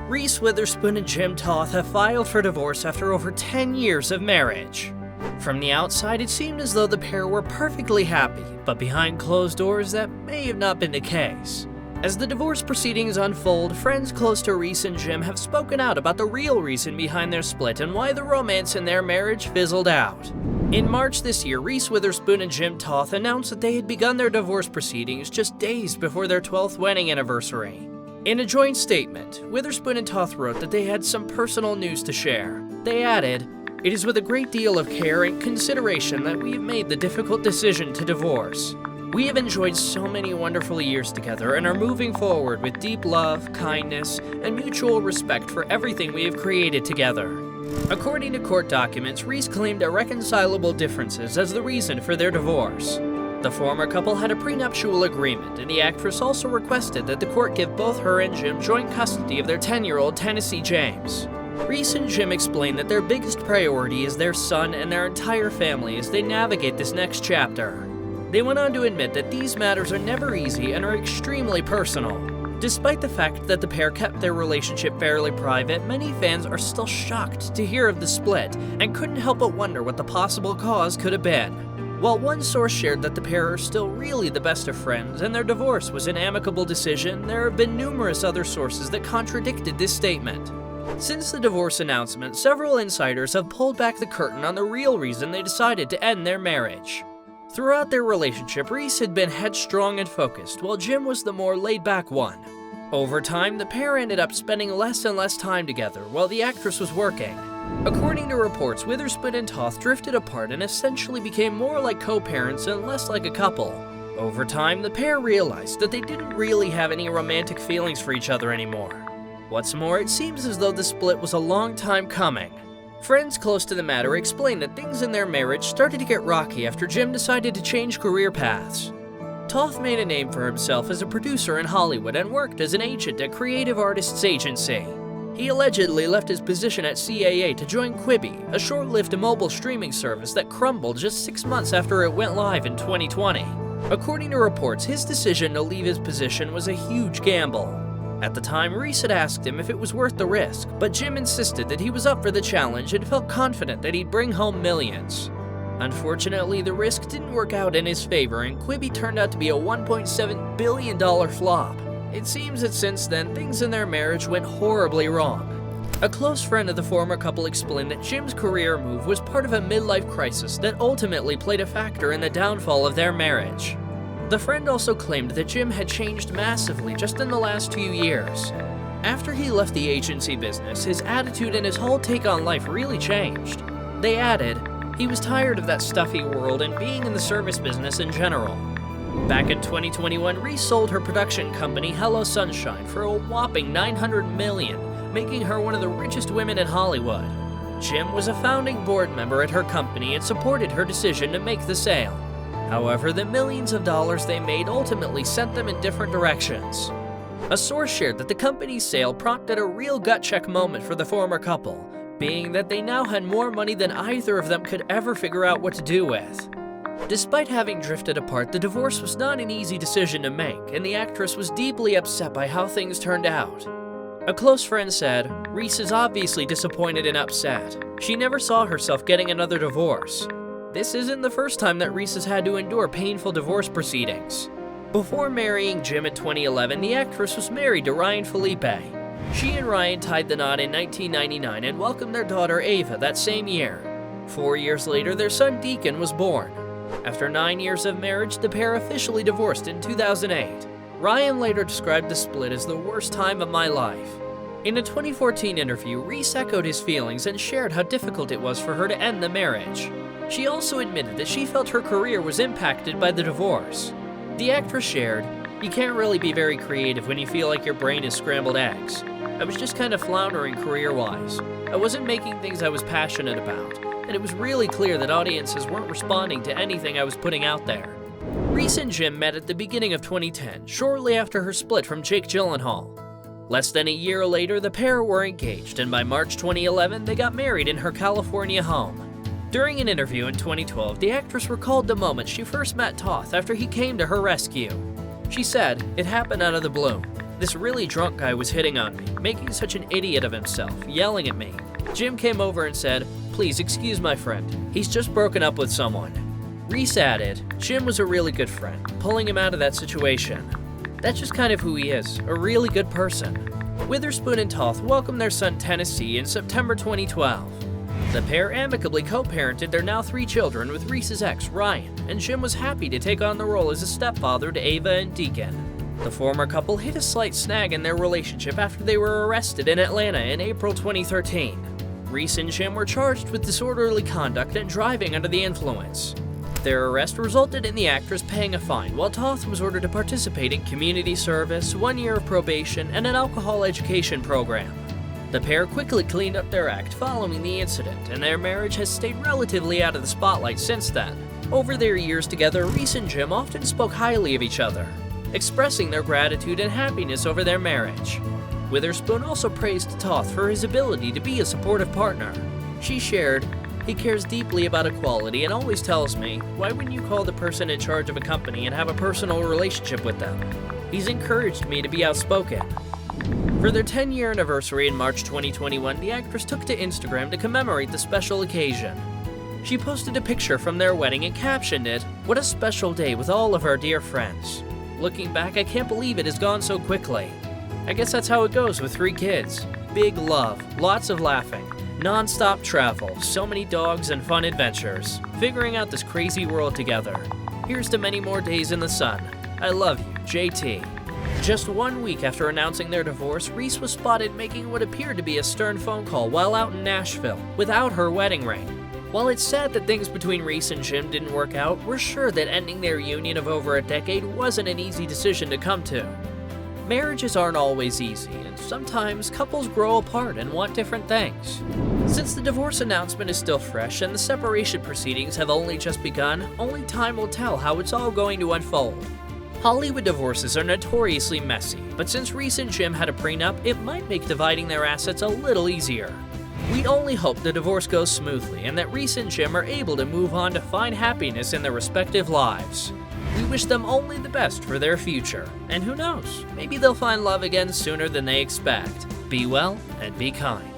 Reese Witherspoon and Jim Toth have filed for divorce after over 10 years of marriage. From the outside, it seemed as though the pair were perfectly happy, but behind closed doors, that may have not been the case. As the divorce proceedings unfold, friends close to Reece and Jim have spoken out about the real reason behind their split and why the romance in their marriage fizzled out. In March this year, Reese Witherspoon and Jim Toth announced that they had begun their divorce proceedings just days before their 12th wedding anniversary. In a joint statement, Witherspoon and Toth wrote that they had some personal news to share. They added, "It is with a great deal of care and consideration that we have made the difficult decision to divorce. We have enjoyed so many wonderful years together and are moving forward with deep love, kindness, and mutual respect for everything we have created together." According to court documents, Reese claimed irreconcilable differences as the reason for their divorce. The former couple had a prenuptial agreement, and the actress also requested that the court give both her and Jim joint custody of their 10-year-old Tennessee James. Reese and Jim explained that their biggest priority is their son and their entire family as they navigate this next chapter. They went on to admit that these matters are never easy and are extremely personal. Despite the fact that the pair kept their relationship fairly private, many fans are still shocked to hear of the split and couldn't help but wonder what the possible cause could have been. While one source shared that the pair are still really the best of friends and their divorce was an amicable decision, there have been numerous other sources that contradicted this statement. Since the divorce announcement, several insiders have pulled back the curtain on the real reason they decided to end their marriage. Throughout their relationship, Reese had been headstrong and focused, while Jim was the more laid-back one. Over time, the pair ended up spending less and less time together while the actress was working. According to reports, Witherspoon and Toth drifted apart and essentially became more like co-parents and less like a couple. Over time, the pair realized that they didn't really have any romantic feelings for each other anymore. What's more, it seems as though the split was a long time coming. Friends close to the matter explained that things in their marriage started to get rocky after Jim decided to change career paths. Toth made a name for himself as a producer in Hollywood and worked as an agent at Creative Artists Agency. He allegedly left his position at CAA to join Quibi, a short-lived mobile streaming service that crumbled just 6 months after it went live in 2020. According to reports, his decision to leave his position was a huge gamble. At the time, Reese had asked him if it was worth the risk, but Jim insisted that he was up for the challenge and felt confident that he'd bring home millions. Unfortunately, the risk didn't work out in his favor, and Quibi turned out to be a $1.7 billion flop. It seems that since then, things in their marriage went horribly wrong. A close friend of the former couple explained that Jim's career move was part of a midlife crisis that ultimately played a factor in the downfall of their marriage. The friend also claimed that Jim had changed massively just in the last few years. After he left the agency business, his attitude and his whole take on life really changed. They added, he was tired of that stuffy world and being in the service business in general. Back in 2021, Reese sold her production company Hello Sunshine for a whopping $900 million, making her one of the richest women in Hollywood. Jim was a founding board member at her company and supported her decision to make the sale. However, the millions of dollars they made ultimately sent them in different directions. A source shared that the company's sale prompted a real gut-check moment for the former couple, being that they now had more money than either of them could ever figure out what to do with. Despite having drifted apart, the divorce was not an easy decision to make, and the actress was deeply upset by how things turned out. A close friend said, "Reese is obviously disappointed and upset. She never saw herself getting another divorce. This isn't the first time that Reese has had to endure painful divorce proceedings." Before marrying Jim in 2011, the actress was married to Ryan Felipe. She and Ryan tied the knot in 1999 and welcomed their daughter Ava that same year. 4 years later, their son Deacon was born. After 9 years of marriage, the pair officially divorced in 2008. Ryan later described the split as the worst time of my life. In a 2014 interview, Reese echoed his feelings and shared how difficult it was for her to end the marriage. She also admitted that she felt her career was impacted by the divorce. The actress shared, "You can't really be very creative when you feel like your brain is scrambled eggs. I was just kind of floundering career-wise. I wasn't making things I was passionate about, and it was really clear that audiences weren't responding to anything I was putting out there." Reece and Jim met at the beginning of 2010, shortly after her split from Jake Gyllenhaal. Less than a year later, the pair were engaged, and by March 2011, they got married in her California home. During an interview in 2012, the actress recalled the moment she first met Toth after he came to her rescue. She said, "It happened out of the blue. This really drunk guy was hitting on me, making such an idiot of himself, yelling at me. Jim came over and said, "Please excuse my friend. He's just broken up with someone." Reese added, Jim was a really good friend, pulling him out of that situation. That's just kind of who he is, a really good person. Witherspoon and Toth welcomed their son Tennessee in September 2012. The pair amicably co-parented their now 3 children with Reese's ex, Ryan, and Jim was happy to take on the role as a stepfather to Ava and Deacon. The former couple hit a slight snag in their relationship after they were arrested in Atlanta in April 2013. Reece and Jim were charged with disorderly conduct and driving under the influence. Their arrest resulted in the actress paying a fine, while Toth was ordered to participate in community service, 1 year of probation, and an alcohol education program. The pair quickly cleaned up their act following the incident, and their marriage has stayed relatively out of the spotlight since then. Over their years together, Reece and Jim often spoke highly of each other, expressing their gratitude and happiness over their marriage. Witherspoon also praised Toth for his ability to be a supportive partner. She shared, "He cares deeply about equality and always tells me, why wouldn't you call the person in charge of a company and have a personal relationship with them? He's encouraged me to be outspoken." For their 10-year anniversary in March 2021, the actress took to Instagram to commemorate the special occasion. She posted a picture from their wedding and captioned it, "What a special day with all of our dear friends. Looking back, I can't believe it has gone so quickly. I guess that's how it goes with 3 kids. Big love, lots of laughing, non-stop travel, so many dogs and fun adventures, figuring out this crazy world together. Here's to many more days in the sun. I love you, JT." Just 1 week after announcing their divorce, Reese was spotted making what appeared to be a stern phone call while out in Nashville, without her wedding ring. While it's sad that things between Reece and Jim didn't work out, we're sure that ending their union of over a decade wasn't an easy decision to come to. Marriages aren't always easy, and sometimes couples grow apart and want different things. Since the divorce announcement is still fresh and the separation proceedings have only just begun, only time will tell how it's all going to unfold. Hollywood divorces are notoriously messy, but since Reece and Jim had a prenup, it might make dividing their assets a little easier. We only hope the divorce goes smoothly and that Reece and Jim are able to move on to find happiness in their respective lives. We wish them only the best for their future, and who knows, maybe they'll find love again sooner than they expect. Be well and be kind.